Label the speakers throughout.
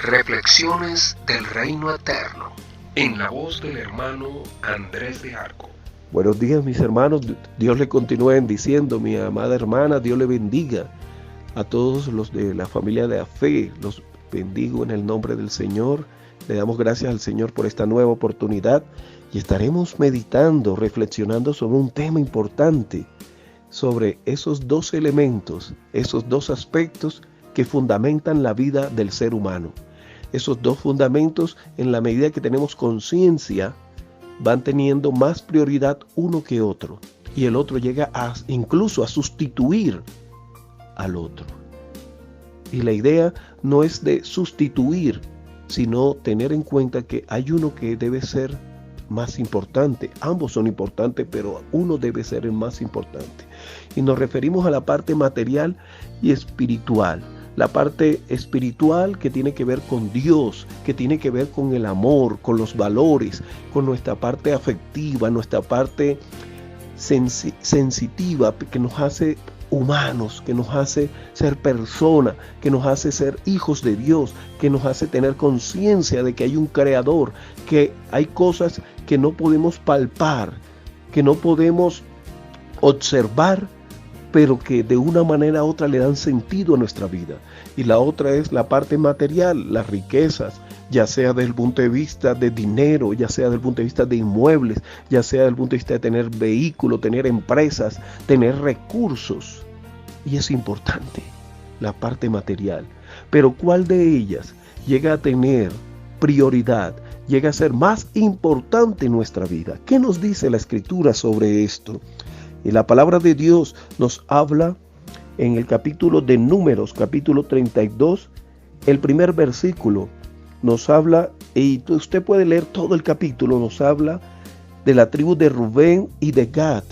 Speaker 1: Reflexiones del Reino Eterno, en la voz del hermano Andrés de Arco.
Speaker 2: Buenos días, mis hermanos. Dios le continúe bendiciendo, mi amada hermana. Dios le bendiga a todos los de la familia de la fe. Los bendigo en el nombre del Señor. Le damos gracias al Señor por esta nueva oportunidad y estaremos meditando, reflexionando sobre un tema importante, sobre esos dos elementos, esos dos aspectos que fundamentan la vida del ser humano. Esos dos fundamentos, en la medida que tenemos conciencia, van teniendo más prioridad uno que otro, y el otro llega incluso a sustituir al otro. Y la idea no es de sustituir, sino tener en cuenta que hay uno que debe ser más importante. Ambos son importantes, pero uno debe ser el más importante. Y nos referimos a la parte material y espiritual. La parte espiritual que tiene que ver con Dios, que tiene que ver con el amor, con los valores, con nuestra parte afectiva, nuestra parte sensitiva, que nos hace humanos, que nos hace ser personas, que nos hace ser hijos de Dios, que nos hace tener conciencia de que hay un creador, que hay cosas que no podemos palpar, que no podemos observar, pero que de una manera u otra le dan sentido a nuestra vida. Y la otra es la parte material, las riquezas, ya sea desde el punto de vista de dinero, ya sea desde el punto de vista de inmuebles, ya sea desde el punto de vista de tener vehículos, tener empresas, tener recursos. Y es importante la parte material. Pero ¿cuál de ellas llega a tener prioridad, llega a ser más importante en nuestra vida? ¿Qué nos dice la Escritura sobre esto? Y la palabra de Dios nos habla en el capítulo de Números, capítulo 32, el primer versículo nos habla, y usted puede leer todo el capítulo, nos habla de la tribu de Rubén y de Gad,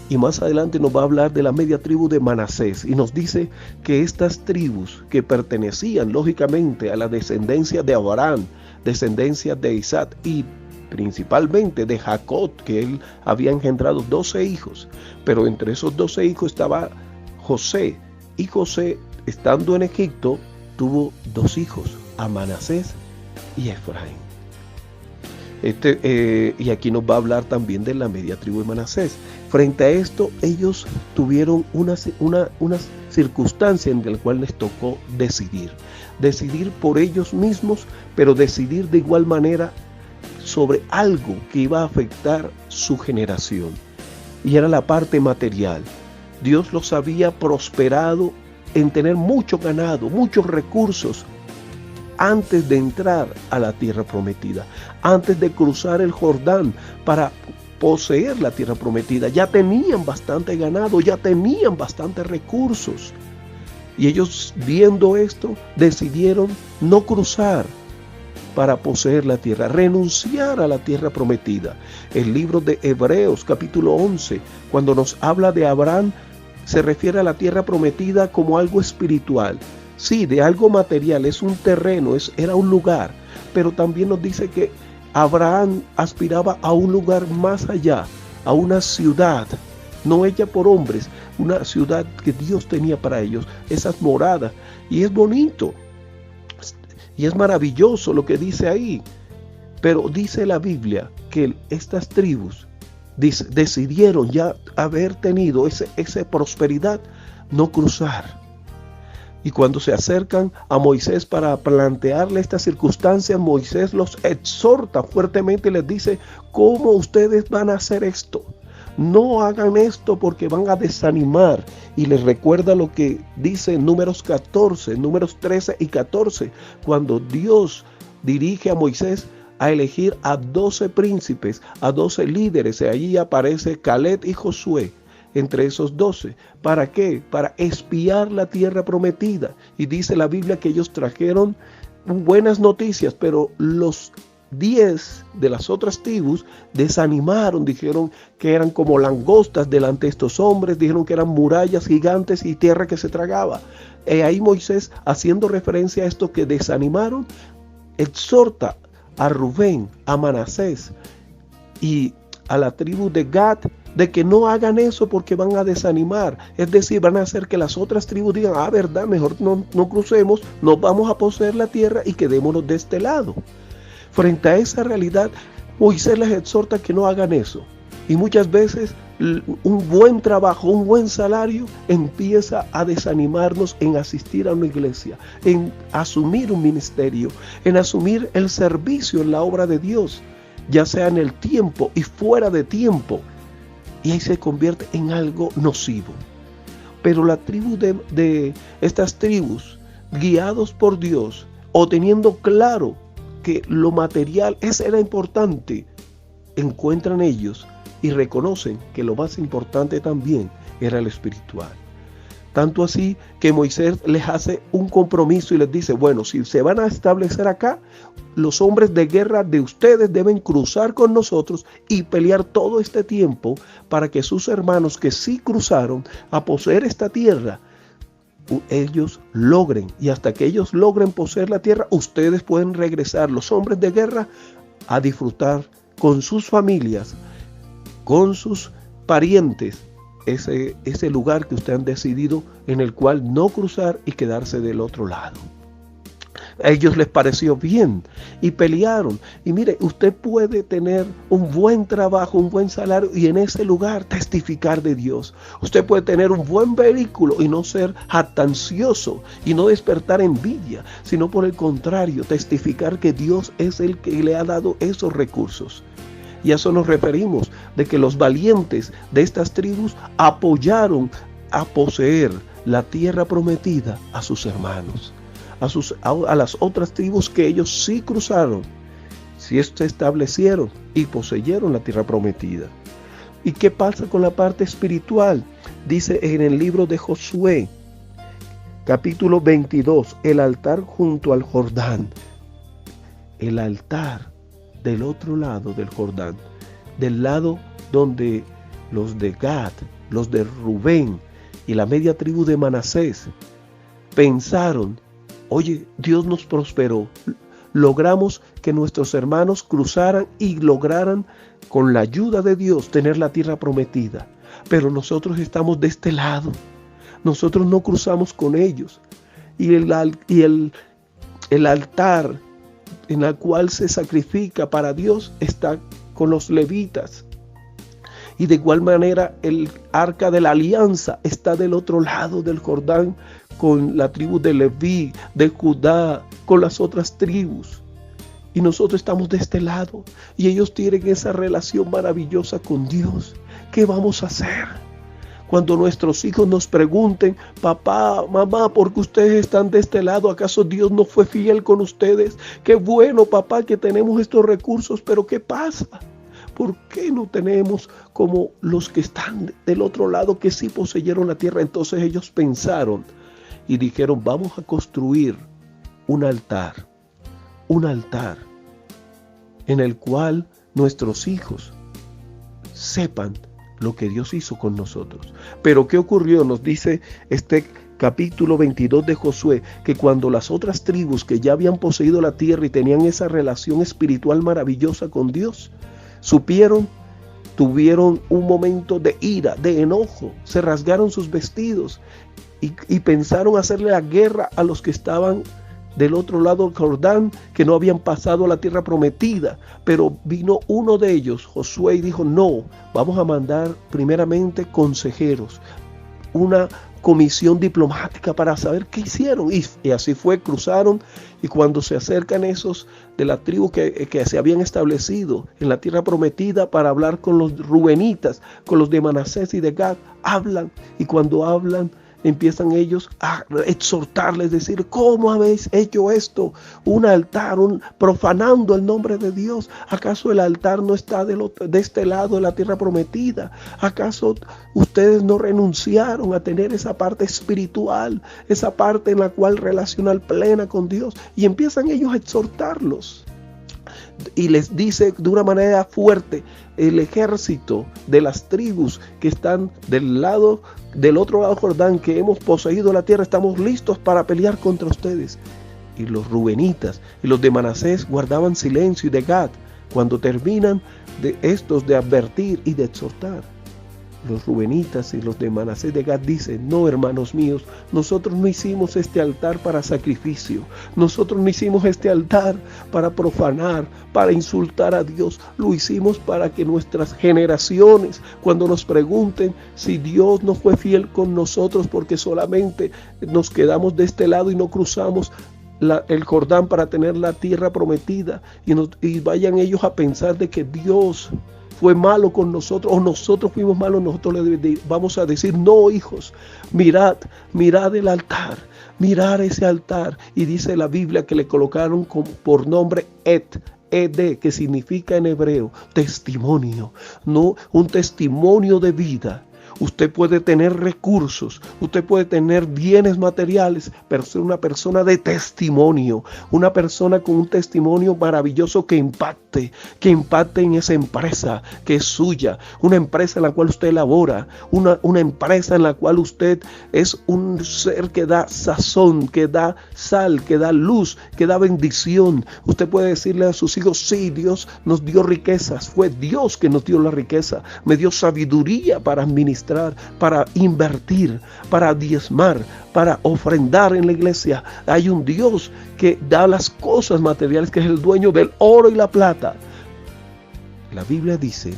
Speaker 2: y más adelante nos va a hablar de la media tribu de Manasés, y nos dice que estas tribus que pertenecían lógicamente a la descendencia de Abraham, descendencia de Isaac y principalmente de Jacob, que él había engendrado 12 hijos, pero entre esos 12 hijos estaba José, y José, estando en Egipto, tuvo 2 hijos, a Manasés y a Efraín. Y aquí nos va a hablar también de la media tribu de Manasés. Frente a esto, ellos tuvieron una circunstancia en la cual les tocó decidir por ellos mismos, pero decidir de igual manera sobre algo que iba a afectar su generación, y era la parte material. Dios los había prosperado en tener mucho ganado, muchos recursos, antes de entrar a la tierra prometida, antes de cruzar el Jordán para poseer la tierra prometida. Ya tenían bastante ganado, ya tenían bastantes recursos, y ellos, viendo esto, decidieron no cruzar para poseer la tierra, renunciar a la tierra prometida. El libro de Hebreos, capítulo 11, cuando nos habla de Abraham, se refiere a la tierra prometida como algo espiritual. Sí, de algo material, es un terreno, era un lugar, pero también nos dice que Abraham aspiraba a un lugar más allá, a una ciudad, no hecha por hombres, una ciudad que Dios tenía para ellos, esas moradas, y es bonito. Y es maravilloso lo que dice ahí, pero dice la Biblia que estas tribus decidieron, ya haber tenido esa prosperidad, no cruzar. Y cuando se acercan a Moisés para plantearle estas circunstancias, Moisés los exhorta fuertemente y les dice: ¿cómo ustedes van a hacer esto? No hagan esto porque van a desanimar. Y les recuerda lo que dice en Números 14, Números 13 y 14, cuando Dios dirige a Moisés a elegir a 12 príncipes, a 12 líderes. Y allí aparece Caleb y Josué entre esos 12. ¿Para qué? Para espiar la tierra prometida. Y dice la Biblia que ellos trajeron buenas noticias, pero los 10 de las otras tribus desanimaron, dijeron que eran como langostas delante de estos hombres, dijeron que eran murallas gigantes y tierra que se tragaba. Ahí Moisés, haciendo referencia a esto que desanimaron, exhorta a Rubén, a Manasés y a la tribu de Gad de que no hagan eso porque van a desanimar. Es decir, van a hacer que las otras tribus digan, verdad, mejor no crucemos, nos vamos a poseer la tierra y quedémonos de este lado. Frente a esa realidad, Moisés les exhorta que no hagan eso. Y muchas veces un buen trabajo, un buen salario empieza a desanimarnos en asistir a una iglesia, en asumir un ministerio, en asumir el servicio en la obra de Dios, ya sea en el tiempo y fuera de tiempo. Y ahí se convierte en algo nocivo. Pero la tribu de estas tribus, guiados por Dios o teniendo claro que lo material era importante, encuentran ellos y reconocen que lo más importante también era el espiritual. Tanto así que Moisés les hace un compromiso y les dice, bueno, si se van a establecer acá, los hombres de guerra de ustedes deben cruzar con nosotros y pelear todo este tiempo para que sus hermanos que sí cruzaron a poseer esta tierra, ellos logren, y hasta que ellos logren poseer la tierra, ustedes pueden regresar, los hombres de guerra, a disfrutar con sus familias, con sus parientes, ese lugar que ustedes han decidido en el cual no cruzar y quedarse del otro lado. A ellos les pareció bien y pelearon. Y mire, usted puede tener un buen trabajo, un buen salario y en ese lugar testificar de Dios. Usted puede tener un buen vehículo y no ser jactancioso y no despertar envidia, sino por el contrario, testificar que Dios es el que le ha dado esos recursos. Y a eso nos referimos, de que los valientes de estas tribus apoyaron a poseer la tierra prometida a sus hermanos, a las otras tribus que ellos sí cruzaron, sí se establecieron y poseyeron la tierra prometida. ¿Y qué pasa con la parte espiritual? Dice en el libro de Josué, capítulo 22, el altar junto al Jordán. El altar del otro lado del Jordán, del lado donde los de Gad, los de Rubén y la media tribu de Manasés pensaron, oye, Dios nos prosperó, logramos que nuestros hermanos cruzaran y lograran con la ayuda de Dios tener la tierra prometida, pero nosotros estamos de este lado, nosotros no cruzamos con ellos, y el altar en el cual se sacrifica para Dios está con los levitas. Y de igual manera el arca de la alianza está del otro lado del Jordán con la tribu de Leví, de Judá, con las otras tribus. Y nosotros estamos de este lado y ellos tienen esa relación maravillosa con Dios. ¿Qué vamos a hacer? Cuando nuestros hijos nos pregunten, papá, mamá, ¿por qué ustedes están de este lado? ¿Acaso Dios no fue fiel con ustedes? Qué bueno, papá, que tenemos estos recursos, pero ¿qué pasa? ¿Por qué no tenemos como los que están del otro lado que sí poseyeron la tierra? Entonces ellos pensaron y dijeron, vamos a construir un altar en el cual nuestros hijos sepan lo que Dios hizo con nosotros. Pero ¿qué ocurrió? Nos dice este capítulo 22 de Josué, que cuando las otras tribus que ya habían poseído la tierra y tenían esa relación espiritual maravillosa con Dios, supieron, tuvieron un momento de ira, de enojo, se rasgaron sus vestidos y pensaron hacerle la guerra a los que estaban del otro lado del Jordán, que no habían pasado a la tierra prometida. Pero vino uno de ellos, Josué, y dijo, no, vamos a mandar primeramente consejeros, una comisión diplomática para saber qué hicieron. Y así fue, cruzaron, y cuando se acercan esos de la tribu que se habían establecido en la tierra prometida para hablar con los rubenitas, con los de Manasés y de Gad, hablan, y cuando hablan, empiezan ellos a exhortarles, decir, ¿cómo habéis hecho esto? Un altar, profanando el nombre de Dios. ¿Acaso el altar no está de este lado de la tierra prometida? ¿Acaso ustedes no renunciaron a tener esa parte espiritual, esa parte en la cual relacional plena con Dios? Y empiezan ellos a exhortarlos. Y les dice de una manera fuerte, el ejército de las tribus que están del otro lado del Jordán, que hemos poseído la tierra, estamos listos para pelear contra ustedes. Y los rubenitas y los de Manasés guardaban silencio, y de Gad, cuando terminan de estos de advertir y de exhortar, los rubenitas y los de Manasés de Gad dicen: no, hermanos míos, nosotros no hicimos este altar para sacrificio, nosotros no hicimos este altar para profanar, para insultar a Dios, lo hicimos para que nuestras generaciones, cuando nos pregunten si Dios no fue fiel con nosotros porque solamente nos quedamos de este lado y no cruzamos el Jordán para tener la tierra prometida, y vayan ellos a pensar de que Dios fue malo con nosotros o nosotros fuimos malos, nosotros vamos a decir: no, hijos, mirad el altar, mirar ese altar. Y dice la Biblia que le colocaron por nombre Ed, que significa en hebreo testimonio, no, un testimonio de vida. Usted puede tener recursos, usted puede tener bienes materiales, pero ser una persona de testimonio, una persona con un testimonio maravilloso que impacte en esa empresa que es suya, una empresa en la cual usted labora, una empresa en la cual usted es un ser que da sazón, que da sal, que da luz, que da bendición. Usted puede decirle a sus hijos: sí, Dios nos dio riquezas, fue Dios que nos dio la riqueza, me dio sabiduría para administrar, para invertir, para diezmar, para ofrendar en la iglesia. Hay un Dios que da las cosas materiales, que es el dueño del oro y la plata. La Biblia dice: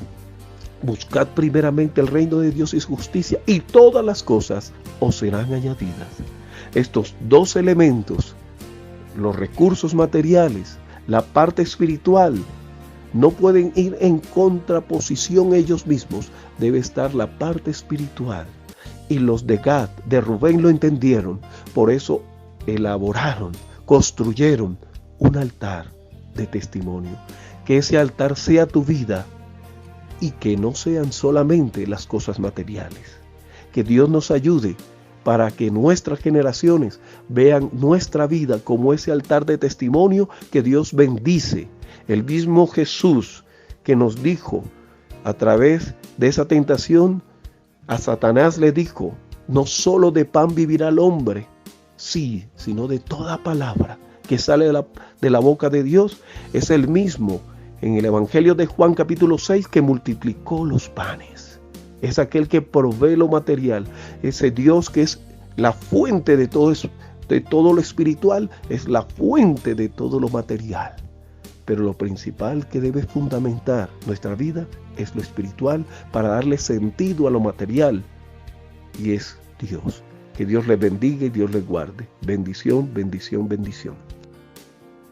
Speaker 2: buscad primeramente el reino de Dios y su justicia, y todas las cosas os serán añadidas. Estos dos elementos, los recursos materiales, la parte espiritual, no pueden ir en contraposición ellos mismos. Debe estar la parte espiritual. Y los de Gad, de Rubén, lo entendieron. Por eso elaboraron, construyeron un altar de testimonio. Que ese altar sea tu vida y que no sean solamente las cosas materiales. Que Dios nos ayude para que nuestras generaciones vean nuestra vida como ese altar de testimonio que Dios bendice. El mismo Jesús que nos dijo a través de esa tentación, a Satanás le dijo: no solo de pan vivirá el hombre, sí, sino de toda palabra que sale de la boca de Dios. Es el mismo en el Evangelio de Juan capítulo 6 que multiplicó los panes. Es aquel que provee lo material. Ese Dios que es la fuente de todo eso, de todo lo espiritual, es la fuente de todo lo material. Pero lo principal que debe fundamentar nuestra vida es lo espiritual, para darle sentido a lo material, y es Dios. Que Dios les bendiga y Dios les guarde. Bendición, bendición, bendición.